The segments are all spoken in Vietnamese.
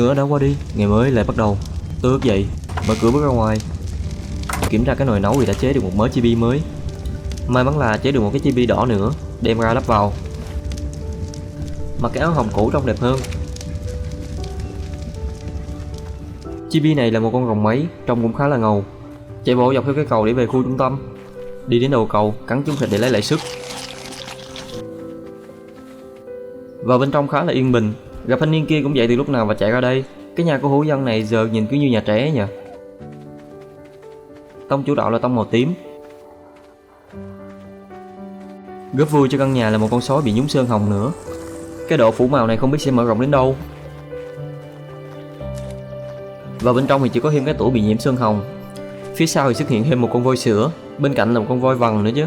nữa đã qua đi, ngày mới lại bắt đầu. Tôi thức dậy, mở cửa bước ra ngoài, kiểm tra cái nồi nấu thì đã chế được một mớ chibi mới. May mắn là chế được một cái chibi đỏ nữa, đem ra lắp vào. Mặc cái áo hồng cũ trông đẹp hơn. Chibi này là một con rồng máy, trông cũng khá là ngầu. Chạy bộ dọc theo cái cầu để về khu trung tâm. Đi đến đầu cầu, cắn trúng thịt để lấy lại sức. Vào bên trong khá là yên bình. Gặp thanh niên kia cũng dậy từ lúc nào và chạy ra đây. Cái nhà của hữu dân này giờ nhìn cứ như nhà trẻ nhỉ. Tông chủ đạo là tông màu tím. Góp vui cho căn nhà là một con sói bị nhúng sơn hồng nữa. Cái độ phủ màu này không biết sẽ mở rộng đến đâu. Và bên trong thì chỉ có thêm cái tủ bị nhiễm sơn hồng. Phía sau thì xuất hiện thêm một con voi sữa, bên cạnh là một con voi vằn nữa chứ.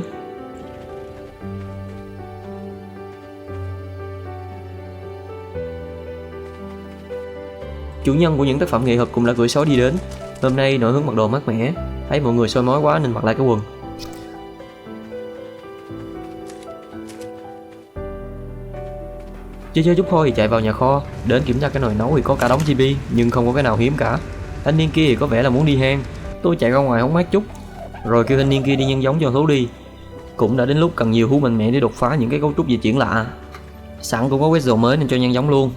Chủ nhân của những tác phẩm nghệ thuật cũng đã gửi sói đi đến. Hôm nay nội hướng mặc đồ mát mẻ, thấy mọi người soi mói quá nên mặc lại cái quần. Chơi chút thôi thì chạy vào nhà kho, đến kiểm tra cái nồi nấu thì có cả đống chibi nhưng không có cái nào hiếm cả. Thanh niên kia thì có vẻ là muốn đi hang. Tôi chạy ra ngoài hóng mát chút, rồi kêu thanh niên kia đi nhân giống cho thú đi. Cũng đã đến lúc cần nhiều thú mạnh mẽ để đột phá những cái cấu trúc di chuyển lạ. Sẵn cũng có quét dầu mới nên cho nhân giống luôn.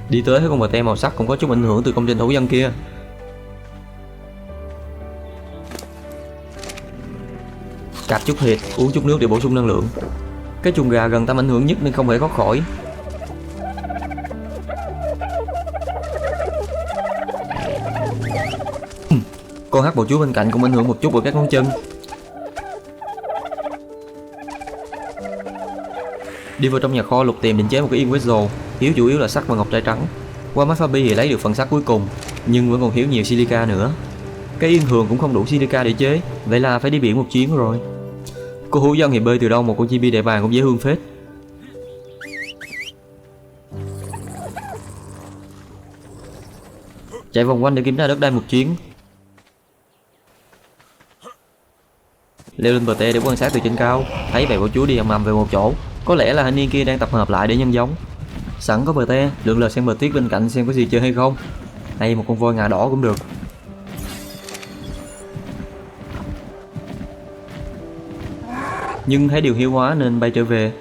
Đi tới thấy con bờ te màu sắc cũng có chút ảnh hưởng từ công trình thủ dân kia. Cạp chút thịt, uống chút nước để bổ sung năng lượng. Cái chuồng gà gần tâm ảnh hưởng nhất nên không thể thoát khỏi. Con hắc bào chúa bên cạnh cũng ảnh hưởng một chút ở các ngón chân. Đi vào trong nhà kho lục tìm định chế một cái yên Westro, thiếu chủ yếu là sắt và ngọc trai trắng. Qua mắt Fabi thì lấy được phần sắt cuối cùng, nhưng vẫn còn thiếu nhiều silica nữa. Cái yên thường cũng không đủ silica để chế, vậy là phải đi biển một chuyến rồi. Cô hữu dân thì bơi từ đâu một con chibi đại bàng cũng dễ thương phết. Chạy vòng quanh để kiểm tra đất đai một chuyến. Leo lên bờ tê để quan sát từ trên cao, thấy bầy bò chúa đi ầm ầm về một chỗ. Có lẽ là thanh niên kia đang tập hợp lại để nhân giống. Sẵn có bờ tê, lượn lờ xem bờ tuyết bên cạnh xem có gì chơi hay không. Hay một con voi ngà đỏ cũng được. Nhưng thấy điều hiếu hóa nên bay trở về.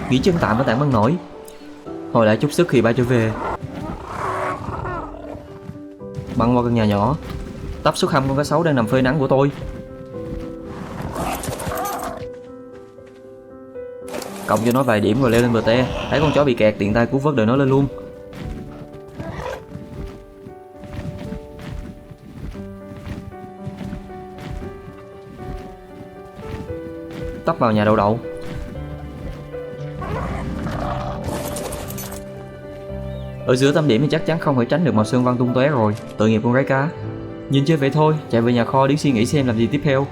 Nghỉ chân tạm ở tảng băng nổi, hồi lại chút sức thì bay trở về. Băng qua căn nhà nhỏ, tấp xuống hầm con cá sấu đang nằm phơi nắng của tôi. Cộng cho nó vài điểm rồi leo lên bờ te, thấy con chó bị kẹt tiện tay cứu vớt đợi nó lên luôn. Tấp vào nhà đậu đậu. Ở giữa tâm điểm thì chắc chắn không thể tránh được màu sơn văn tung tóe rồi, tội nghiệp con gái cá. Nhìn chơi vậy thôi, chạy về nhà kho để suy nghĩ xem làm gì tiếp theo.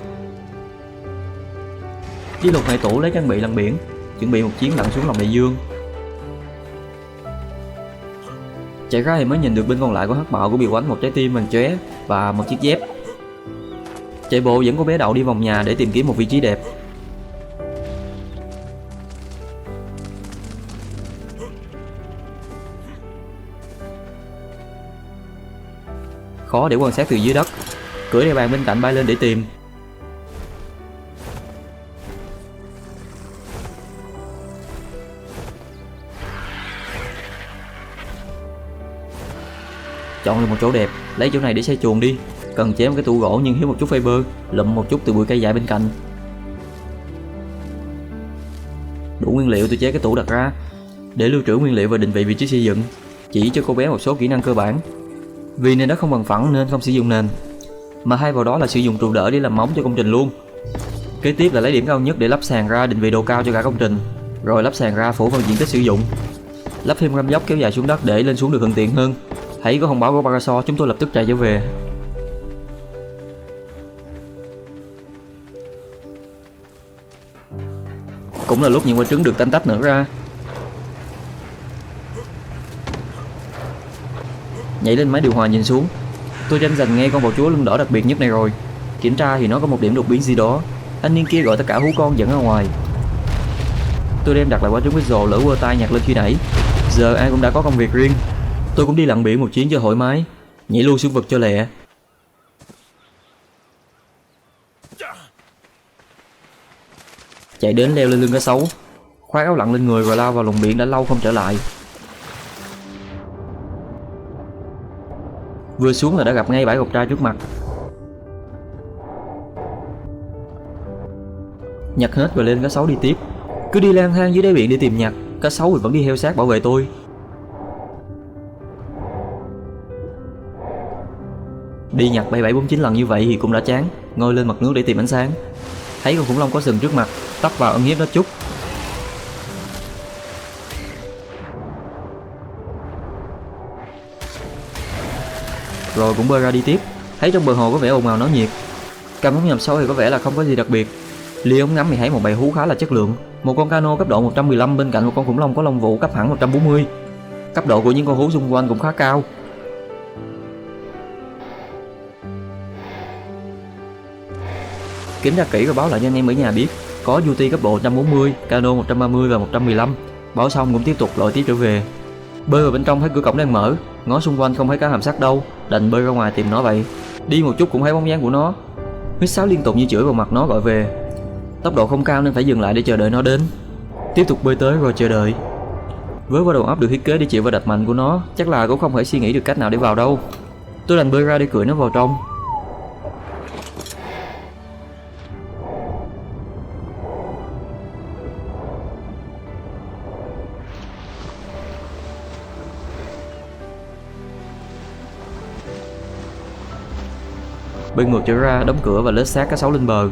Với lục hệ tủ lấy trang bị lặn biển, chuẩn bị một chuyến lặn xuống lòng đại dương. Chạy ra thì mới nhìn được bên còn lại của hắc bạo của bị quánh một trái tim bằng chóe và một chiếc dép. Chạy bộ vẫn có bé đậu đi vòng nhà để tìm kiếm một vị trí đẹp. Khó để quan sát từ dưới đất, cưỡi đeo bàn bên cạnh bay lên để tìm. Chọn được một chỗ đẹp, lấy chỗ này để xây chuồng đi. Cần chế một cái tủ gỗ nhưng thiếu một chút fiber, lụm một chút từ bụi cây dại bên cạnh. Đủ nguyên liệu tôi chế cái tủ đặt ra, để lưu trữ nguyên liệu và định vị vị trí xây dựng. Chỉ cho cô bé một số kỹ năng cơ bản. Vì nền đất không bằng phẳng nên không sử dụng nền, mà thay vào đó là sử dụng trụ đỡ để làm móng cho công trình luôn. Kế tiếp là lấy điểm cao nhất để lắp sàn ra định vị độ cao cho cả công trình, rồi lắp sàn ra phủ phần diện tích sử dụng. Lắp thêm răm dốc kéo dài xuống đất để lên xuống được thuận tiện hơn. Thấy có thông báo của Parasol chúng tôi lập tức chạy trở về. Cũng là lúc những quả trứng được tanh tách nở ra. Nhảy lên máy điều hòa nhìn xuống, tôi tranh giành nghe con bò chúa lưng đỏ đặc biệt nhất này rồi. Kiểm tra thì nó có một điểm đột biến gì đó. Thanh niên kia gọi tất cả hú con dẫn ra ngoài. Tôi đem đặt lại quả trứng với rồ lỡ quơ tay nhặt lên khi nãy. Giờ ai cũng đã có công việc riêng, tôi cũng đi lặn biển một chuyến cho thoải mái, nhảy luôn xuống vực cho lẹ. Chạy đến leo lên lưng cá sấu, khoác áo lặn lên người rồi lao vào lồng biển đã lâu không trở lại. Vừa xuống là đã gặp ngay bãi ngọc trai trước mặt. Nhặt hết rồi lên cá sấu đi tiếp. Cứ đi lang thang dưới đáy biển để tìm nhặt, cá sấu thì vẫn đi theo sát bảo vệ tôi. Đi nhặt 7749 lần như vậy thì cũng đã chán, ngồi lên mặt nước để tìm ánh sáng. Thấy con khủng long có sừng trước mặt, tấp vào ân hiếp nó chút. Rồi cũng bơi ra đi tiếp. Thấy trong bờ hồ có vẻ ồn ào náo nhiệt. Cầm ống nhòm sâu thì có vẻ là không có gì đặc biệt. Lia ống ngắm thì thấy một bầy hú khá là chất lượng. Một con cano cấp độ 115 bên cạnh một con khủng long có lông vũ cấp hẳn 140. Cấp độ của những con hú xung quanh cũng khá cao. Kiểm tra kỹ rồi báo lại cho anh em ở nhà biết. Có UT cấp độ 140, cano 130 và 115. Báo xong cũng tiếp tục lội tiếp trở về. Bơi vào bên trong thấy cửa cổng đang mở, ngó xung quanh không thấy cá hàm sắt đâu, đành bơi ra ngoài tìm nó vậy. Đi một chút cũng thấy bóng dáng của nó. Huýt sáo liên tục như chửi vào mặt nó gọi về. Tốc độ không cao nên phải dừng lại để chờ đợi nó đến. Tiếp tục bơi tới rồi chờ đợi. Với qua đầu óc được thiết kế để chịu vào đập mạnh của nó, chắc là cũng không thể suy nghĩ được cách nào để vào đâu. Tôi đành bơi ra để cưỡi nó vào trong. Bơi ngược trở ra, đóng cửa và lết xác cá sấu lên bờ.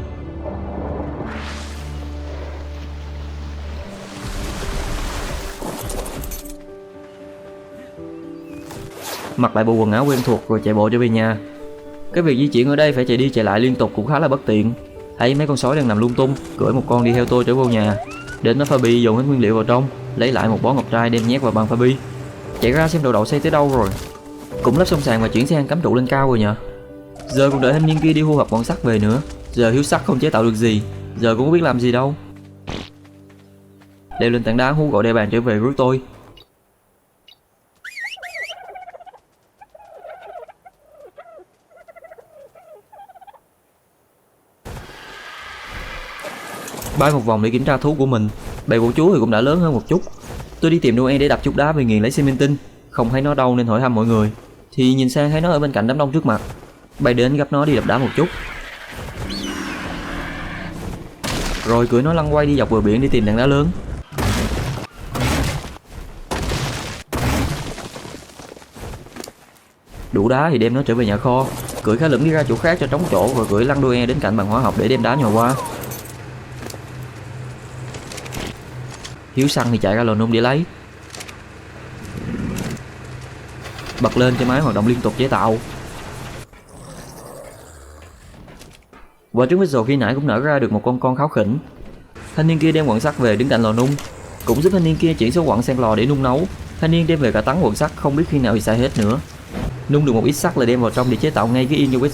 Mặc lại bộ quần áo quen thuộc rồi chạy bộ trở về nhà. Cái việc di chuyển ở đây phải chạy đi chạy lại liên tục cũng khá là bất tiện. Thấy mấy con sói đang nằm lung tung, cưỡi một con đi theo tôi trở vô nhà. Đến nó pha bi dồn hết nguyên liệu vào trong, lấy lại một bó ngọc trai đem nhét vào bàn pha bi. Chạy ra xem đậu xây tới đâu rồi. Cũng lắp xong sàn và chuyển sang cắm trụ lên cao rồi nhờ. Giờ còn đợi thanh niên kia đi thu thập bọn sắt về nữa. Giờ hiếu sắt không chế tạo được gì, giờ cũng không biết làm gì đâu. Leo lên tảng đá hú gọi đe bàn trở về rước tôi. Bay một vòng để kiểm tra thú của mình. Bầy bộ chú thì cũng đã lớn hơn một chút. Tôi đi tìm Noe để đập chút đá về nghiền lấy xi men tinh. Không thấy nó đâu nên hỏi thăm mọi người. Thì nhìn sang thấy nó ở bên cạnh đám đông trước mặt. Bay đến gấp nó đi đập đá một chút. Rồi cưỡi nó lăn quay đi dọc bờ biển để tìm tảng đá lớn. Đủ đá thì đem nó trở về nhà kho. Cưỡi khá lửng đi ra chỗ khác cho trống chỗ rồi cưỡi lăn Noe đến cạnh bàn hóa học để đem đá nhồi qua. Hiếu săn thì chạy ra lò nung để lấy. Bật lên cho máy hoạt động liên tục chế tạo. Quả trứng vít khi nãy cũng nở ra được một con kháo khỉnh. Thanh niên kia đem quặng sắt về đứng cạnh lò nung, cũng giúp thanh niên kia chuyển số quặng sang lò để nung nấu. Thanh niên đem về cả tấn quặng sắt không biết khi nào thì xài hết nữa. Nung được một ít sắt là đem vào trong để chế tạo ngay cái yên cho vít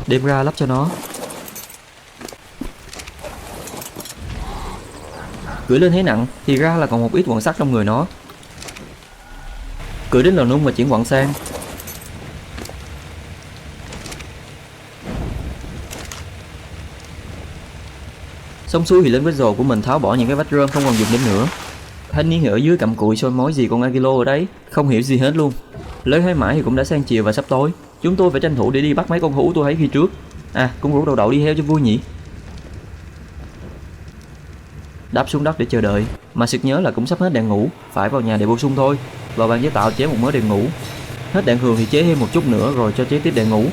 đem ra lắp cho nó. Cưỡi lên thấy nặng thì ra là còn một ít quặng sắt trong người nó. Cưỡi đến lò nung và chuyển quặng sang. Xong xuôi thì lên vết rồ của mình tháo bỏ những cái vách rơm không còn dùng đến nữa. Thanh niên ở dưới cầm cụi soi mói gì con Agilo ở đấy, không hiểu gì hết luôn. Lấy hơi mãi thì cũng đã sang chiều và sắp tối. Chúng tôi phải tranh thủ để đi bắt mấy con hũ tôi thấy khi trước. À, cũng rủ đậu đi theo cho vui nhỉ. Đáp xuống đất để chờ đợi, mà sực nhớ là cũng sắp hết đèn ngủ, phải vào nhà để bổ sung thôi. Vào bàn chế tạo chế một mớ đèn ngủ. Hết đạn thường thì chế thêm một chút nữa rồi cho chế tiếp đèn ngủ.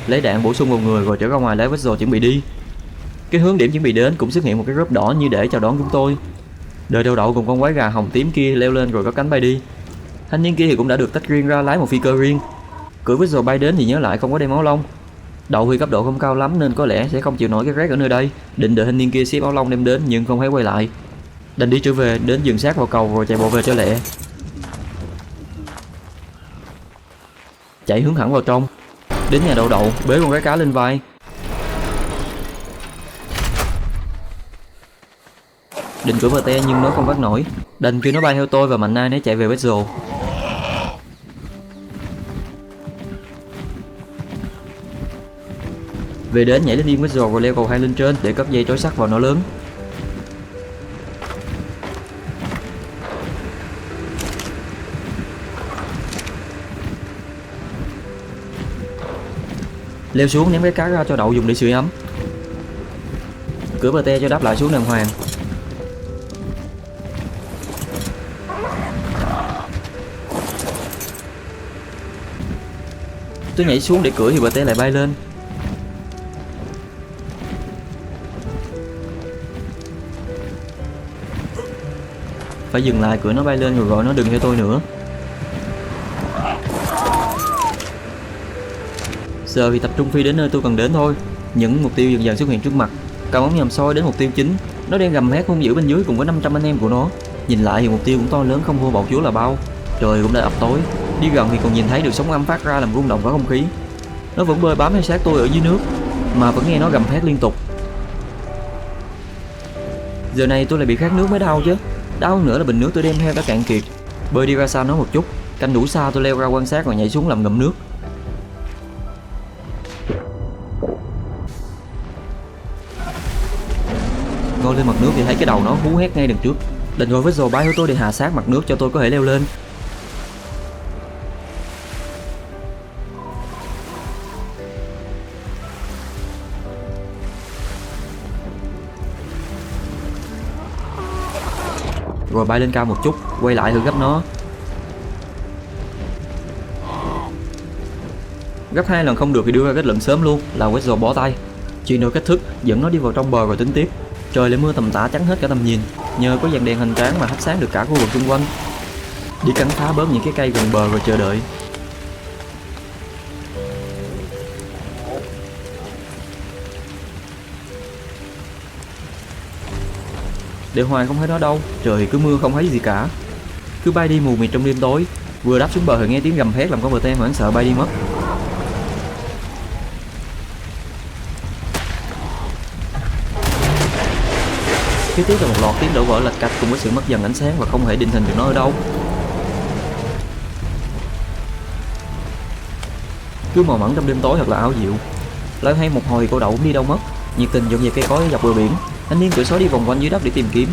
Lấy đạn bổ sung vào người rồi trở ra ngoài lấy vết rồ chuẩn bị đi. Cái hướng điểm chuẩn bị đến cũng xuất hiện một cái group đỏ như để chào đón chúng tôi. Đợi đậu cùng con quái gà hồng tím kia leo lên rồi có cánh bay đi. Thanh niên kia thì cũng đã được tách riêng ra lái một phi cơ riêng. Cưỡi vết rồ bay đến thì nhớ lại không có đem áo lông. Đậu thì cấp độ không cao lắm nên có lẽ sẽ không chịu nổi cái rét ở nơi đây. Định đợi thanh niên kia xếp áo lông đem đến nhưng không thấy quay lại. Đành đi trở về, đến dừng sát vào cầu rồi chạy bộ về cho lẹ. Chạy hướng thẳng vào trong. Đến nhà đậu bế con gái cá lên vai. định cưỡi VT nhưng nó không vác nổi, đành kêu nó bay theo tôi và mạnh ai nấy chạy về Vessel. Về đến nhảy lên yên Vessel rồi leo cầu 2 lên trên để cất dây trói sắt vào nó lớn. Leo xuống ném cái cá ra cho đậu dùng để sưởi ấm. Cửa BT cho đáp lại xuống đàng hoàng. Tôi nhảy xuống để cưỡi thì BT lại bay lên. Phải dừng lại cưỡi nó bay lên rồi gọi nó đừng theo tôi nữa. Giờ thì tập trung phi đến nơi tôi cần đến thôi. Những mục tiêu dần dần xuất hiện trước mặt. Cầm ống nhòm soi đến mục tiêu chính. Nó đang gầm hét hung dữ bên dưới cùng với 500 anh em của nó. Nhìn lại thì mục tiêu cũng to lớn không thua bầu chúa là bao. Trời cũng đã ập tối. Đi gần thì còn nhìn thấy được sóng âm phát ra làm rung động cả không khí. Nó vẫn bơi bám theo sát tôi ở dưới nước mà vẫn nghe nó gầm hét liên tục. Giờ này tôi lại bị khát nước mới đau chứ. Đau hơn nữa là bình nước tôi đem theo đã cạn kiệt. Bơi đi ra xa nó một chút, canh đủ xa tôi leo ra quan sát rồi nhảy xuống làm ngụm nước. Ngồi lên mặt nước thì thấy cái đầu nó hú hét ngay đằng trước. Định gọi với rồ bay của tôi để hạ sát mặt nước cho tôi có thể leo lên. Rồi bay lên cao một chút, quay lại thử gấp nó. Gấp 2 lần không được thì đưa ra kết luận sớm luôn là Wessel bỏ tay. Chuyển đổi cách thức dẫn nó đi vào trong bờ rồi tính tiếp. Trời lại mưa tầm tã chắn hết cả tầm nhìn. Nhờ có dàn đèn hành tráng mà hắt sáng được cả khu vực xung quanh. Đi cắn phá bớt những cái cây gần bờ rồi chờ đợi. Để hoài không thấy nó đâu. Trời cứ mưa không thấy gì cả. Cứ bay đi mù mịt trong đêm tối. Vừa đáp xuống bờ thì nghe tiếng gầm hét làm con BT hoảng sợ bay đi mất. Kế tiếp là một loạt tiếng đổ vỡ lạch cạch cùng với sự mất dần ánh sáng và không thể định hình được nó ở đâu. Cứ mò mẫm trong đêm tối thật là ảo diệu. Lại hay một hồi cô đậu cũng đi đâu mất. Nhiệt tình dọn về cây cối dọc bờ biển. Anh niên cưỡi sói đi vòng quanh dưới đất để tìm kiếm.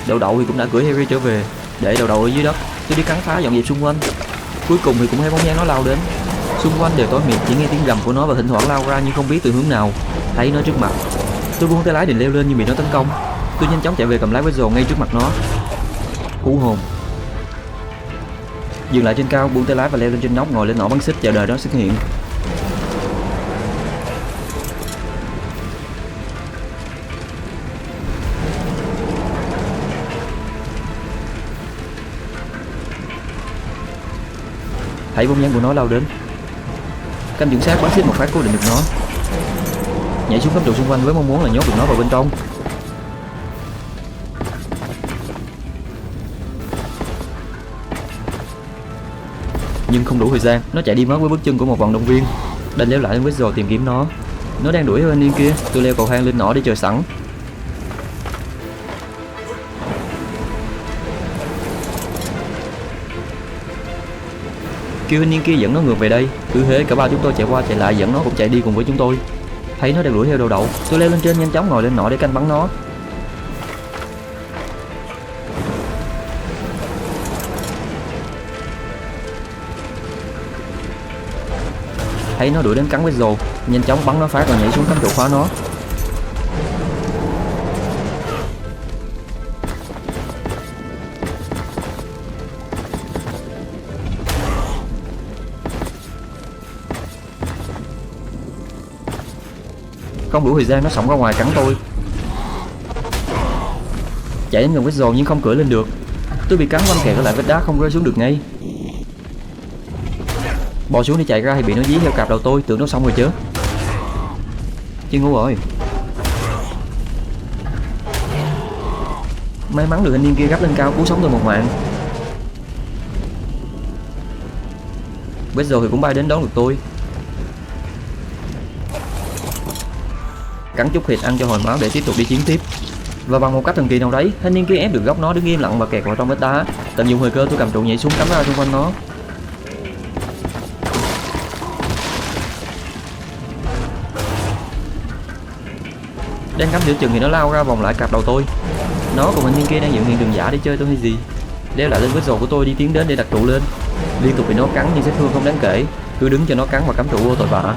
Đậu đậu thì cũng đã cưỡi Harry trở về. Để đậu đậu ở dưới đất, tôi đi cắn phá dọn dẹp xung quanh. Cuối cùng thì cũng thấy bóng dáng nó lao đến. Xung quanh đều tối mịt, chỉ nghe tiếng gầm của nó và thỉnh thoảng lao ra nhưng không biết từ hướng nào. Thấy nó trước mặt, tôi buông tay lái định leo lên nhưng bị nó tấn công. Tôi nhanh chóng chạy về cầm lái với rồ ngay trước mặt nó. Hú hồn. Dừng lại trên cao, buông tay lái và leo lên trên nóc, ngồi lên nỏ bắn xích chờ đợi nó xuất hiện. Thấy bóng dáng của nó lao đến. Canh chuẩn xác bắn xích một phát cố định được nó. Nhảy xuống cắm trụ xung quanh với mong muốn là nhốt được nó vào bên trong. Nhưng không đủ thời gian, nó chạy đi mất với bước chân của một vận động viên. Đành leo lại lên Wessel tìm kiếm nó. Nó đang đuổi bên kia, tôi leo cầu thang lên nỏ để chờ sẵn. Kêu thanh niên kia dẫn nó ngược về đây. Cứ thế cả ba chúng tôi chạy qua chạy lại dẫn nó cũng chạy đi cùng với chúng tôi. Thấy nó đang đuổi theo đậu đậu, tôi leo lên trên nhanh chóng ngồi lên nỏ để canh bắn nó. Thấy nó đuổi đến cắn với rồ, nhanh chóng bắn nó phát rồi nhảy xuống cắm trụ khóa nó. Không đủ thời gian nó xổng ra ngoài cắn tôi. Chạy đến gần Wessel nhưng không cưỡi lên được. Tôi bị cắn quanh kẹt ở lại vách đá không rơi xuống được ngay. Bò xuống đi chạy ra thì bị nó dí theo cạp đầu tôi, tưởng nó xong rồi chứ. Chứ ngu rồi. May mắn được anh niên kia gấp lên cao cứu sống tôi một mạng. Wessel thì cũng bay đến đón được tôi. cắn chút thịt ăn cho hồi máu để tiếp tục đi chiến tiếp. Và bằng một cách thần kỳ nào đấy, thanh niên kia ép được góc nó đứng im lặng và kẹt vào trong vách đá. Tận dụng thời cơ, tôi cầm trụ nhảy xuống cắm ra xung quanh nó. Đang cắm giữa chừng thì nó lao ra vòng lại cạp đầu tôi. Nó cùng thanh niên kia đang dựng hiện trường giả để chơi tôi hay gì. Đeo lại lên vết rồ của tôi đi tiến đến để đặt trụ lên. Liên tục bị nó cắn nhưng sát thương không đáng kể, cứ đứng cho nó cắn và cắm trụ vô tội vạ.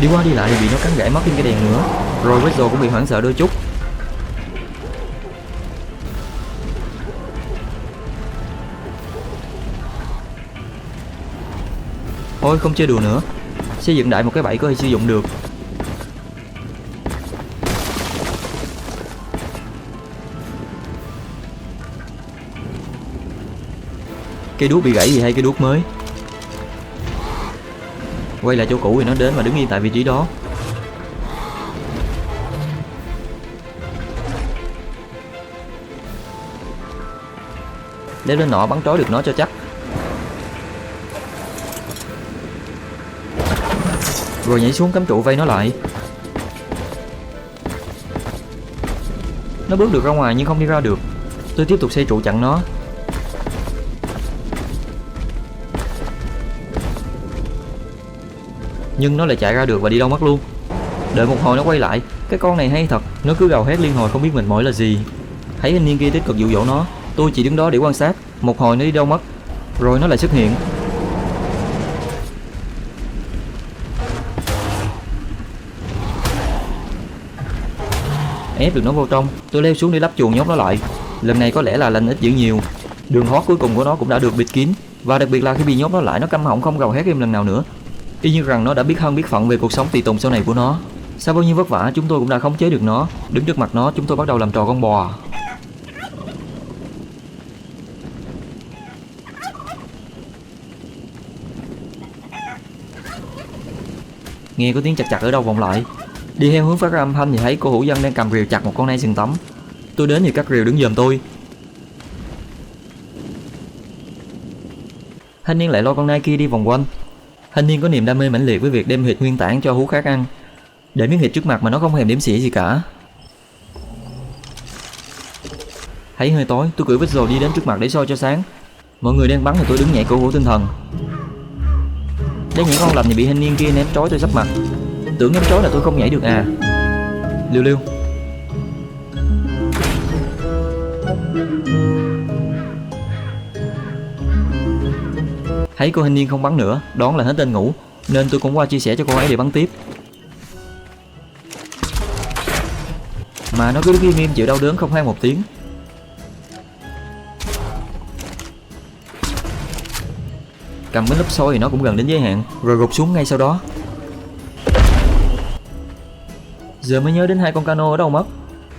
Đi qua đi lại thì bị nó cắn gãy mất thêm cái đèn nữa, rồi vết rồ cũng bị hoảng sợ đôi chút. Thôi không chơi đùa nữa, xây dựng đại một cái bẫy có thể sử dụng được. Cây đuốc bị gãy thì hay cây đuốc mới. Quay lại chỗ cũ thì nó đến và đứng yên tại vị trí đó. Leo lên nọ bắn trói được nó cho chắc. Rồi nhảy xuống cắm trụ vây nó lại. Nó bước được ra ngoài nhưng không đi ra được. Tôi tiếp tục xây trụ chặn nó. Nhưng nó lại chạy ra được và đi đâu mất luôn. Đợi một hồi nó quay lại. Cái con này hay thật, nó cứ gào hét liên hồi không biết mệt mỏi là gì. Thấy thanh niên kia tích cực dụ dỗ nó, tôi chỉ đứng đó để quan sát. Một hồi nó đi đâu mất, rồi nó lại xuất hiện. Ép được nó vô trong, tôi leo xuống để lắp chuồng nhốt nó lại. Lần này có lẽ là lành ít dữ nhiều. Đường thoát cuối cùng của nó cũng đã được bịt kín, và đặc biệt là khi bị nhốt nó lại, nó câm họng không gào hét thêm lần nào nữa. Y như rằng nó đã biết thân biết phận về cuộc sống tùy tùng sau này của nó. Sau bao nhiêu vất vả, chúng tôi cũng đã khống chế được nó. Đứng trước mặt nó, chúng tôi bắt đầu làm trò con bò. Nghe có tiếng chặt chặt ở đâu vọng lại. Đi theo hướng phát ra âm thanh thì thấy cô hữu dân đang cầm rìu chặt một con nai sừng tấm. Tôi đến thì cắt rìu đứng giùm tôi. Thanh niên lại lôi con nai kia đi vòng quanh. Thanh niên có niềm đam mê mãnh liệt với việc đem thịt nguyên tảng cho hú khác ăn. Để miếng thịt trước mặt mà nó không hề đếm xỉa gì cả. Thấy hơi tối, tôi cưỡi vít rồi đi đến trước mặt để soi cho sáng. Mọi người đang bắn thì tôi đứng nhảy cổ vũ tinh thần. Đang nhảy con lành thì bị thanh niên kia ném trói tôi sắp mặt. Tưởng ném trói là tôi không nhảy được à. Liêu liêu. Thấy cô thanh niên không bắn nữa, đoán là hết tên ngủ, nên tôi cũng qua chia sẻ cho cô ấy để bắn tiếp. Mà nó cứ đứng im chịu đau đớn không hay một tiếng. Cầm mấy lớp xôi thì nó cũng gần đến giới hạn, rồi gục xuống ngay sau đó. Giờ mới nhớ đến hai con cano ở đâu mất.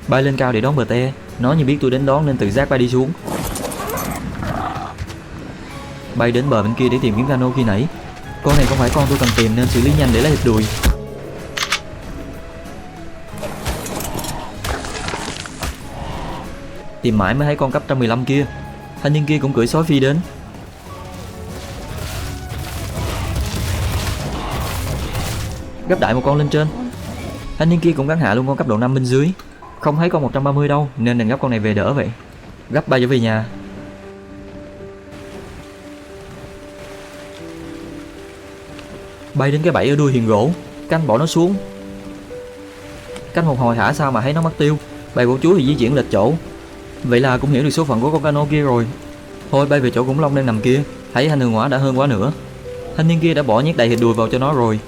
Bay lên cao để đón bờ te. Nó như biết tôi đến đón nên tự giác bay đi xuống. Bay đến bờ bên kia để tìm kiếm cano khi nãy. Con này không phải con tôi cần tìm nên xử lý nhanh để lấy thịt đùi. Tìm mãi mới thấy con cấp 115 kia. Thanh niên kia cũng cưỡi sói phi đến. Gấp đại một con lên trên. Thanh niên kia cũng gắn hạ luôn con cấp độ 5 bên dưới. Không thấy con 130 đâu nên đành gấp con này về đỡ vậy. Gấp bay trở về nhà. Bay đến cái bẫy ở đuôi thuyền gỗ, canh bỏ nó xuống. Canh một hồi thả sao mà thấy nó mất tiêu. Bầy của chú thì di chuyển lệch chỗ. Vậy là cũng hiểu được số phận của con cano kia rồi. Thôi bay về chỗ khủng long đang nằm kia. Thấy hành hương hỏa đã hơn quá nữa. Thanh niên kia đã bỏ nhét đầy thịt đùi vào cho nó rồi.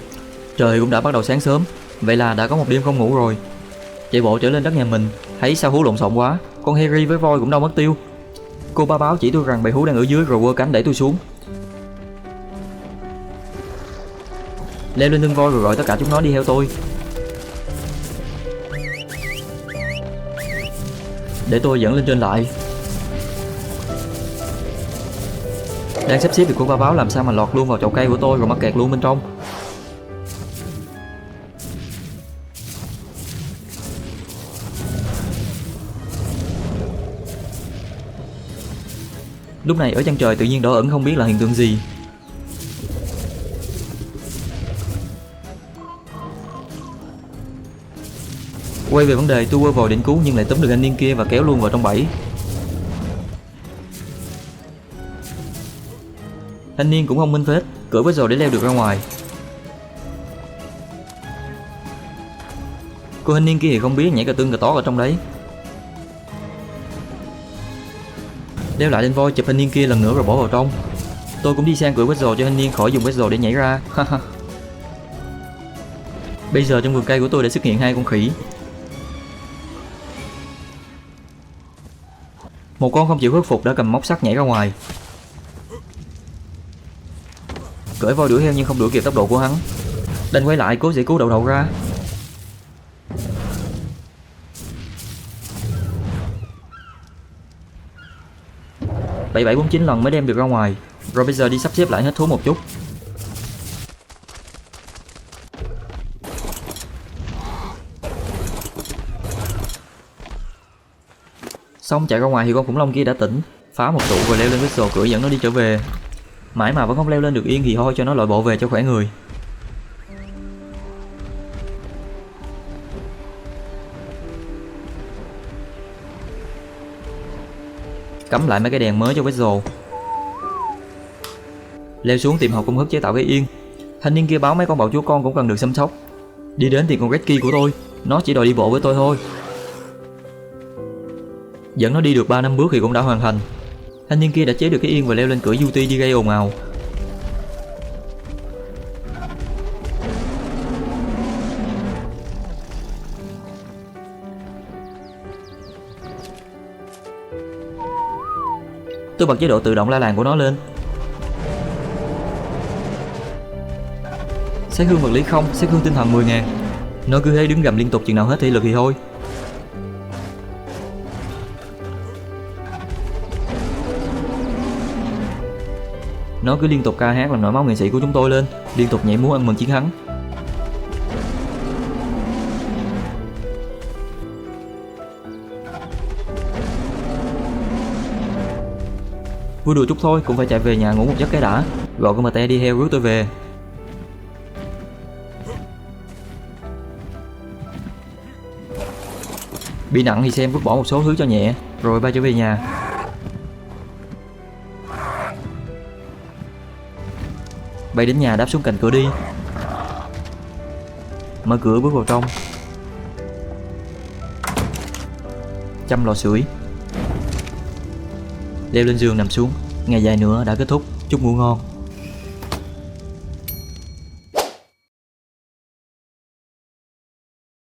Trời cũng đã bắt đầu sáng sớm. Vậy là đã có một đêm không ngủ rồi. Chạy bộ trở lên đất nhà mình. Thấy sao hú lộn xộn quá. Con Harry với voi cũng đâu mất tiêu. Cô ba báo chỉ tôi rằng bầy hú đang ở dưới rồi quơ cánh đẩy tôi xuống. Leo lên lưng voi rồi gọi tất cả chúng nó đi theo tôi. Để tôi dẫn lên trên lại. Đang sắp xếp việc cô ba báo làm sao mà lọt luôn vào chậu cây của tôi rồi mắc kẹt luôn bên trong. Lúc này ở chân trời tự nhiên đỏ ẩn không biết là hiện tượng gì. Quay về vấn đề, tôi quơ vòi định cứu nhưng lại túm được anh niên kia và kéo luôn vào trong bẫy. Thanh niên cũng không minh phết, cưỡi với rồi để leo được ra ngoài. Cô thanh niên kia thì không biết, nhảy cà tưng cà tó ở trong đấy. Leo lại lên voi, chụp thanh niên kia lần nữa rồi bỏ vào trong. Tôi cũng đi sang cưỡi với rồi cho thanh niên khỏi dùng với rồi để nhảy ra. Bây giờ trong vườn cây của tôi đã xuất hiện 2 con khỉ. Một con không chịu khuất phục đã cầm móc sắt nhảy ra ngoài. Cưỡi voi đuổi theo nhưng không đuổi kịp tốc độ của hắn. Đành quay lại cố giải cứu đậu đậu ra. Bảy 749 lần mới đem được ra ngoài. Rồi bây giờ đi sắp xếp lại hết thú một chút. Xong chạy ra ngoài thì con khủng long kia đã tỉnh, phá một trụ rồi leo lên cái sồ cưỡi dẫn nó đi trở về. Mãi mà vẫn không leo lên được yên thì thôi cho nó lội bộ về cho khỏe người. Cắm lại mấy cái đèn mới cho Vessel. Leo xuống tìm học công thức chế tạo cái yên. Thanh niên kia báo mấy con bạo chúa con cũng cần được chăm sóc. Đi đến tìm con Redkey của tôi, nó chỉ đòi đi bộ với tôi thôi. Dẫn nó đi được 3 năm bước thì cũng đã hoàn thành. Thanh niên kia đã chế được cái yên và leo lên cưỡi UT đi gây ồn ào. Tôi bật chế độ tự động la làng của nó lên. Sát thương vật lý không, sát thương tinh thần 10.000. Nó cứ thế đứng gầm liên tục chừng nào hết thể lực thì thôi. Nó cứ liên tục ca hát làm nổi máu nghệ sĩ của chúng tôi lên, liên tục nhảy múa ăn mừng chiến thắng. Vui đùa chút thôi, cũng phải chạy về nhà ngủ một giấc cái đã. Gọi con Mate đi theo rước tôi về. Bị nặng thì xem vứt bỏ một số thứ cho nhẹ, rồi bay trở về nhà. Bay đến nhà đáp xuống cạnh cửa đi. Mở cửa bước vào trong. Châm lò sưởi. Leo lên giường nằm xuống. Ngày dài nữa đã kết thúc. Chúc ngủ ngon.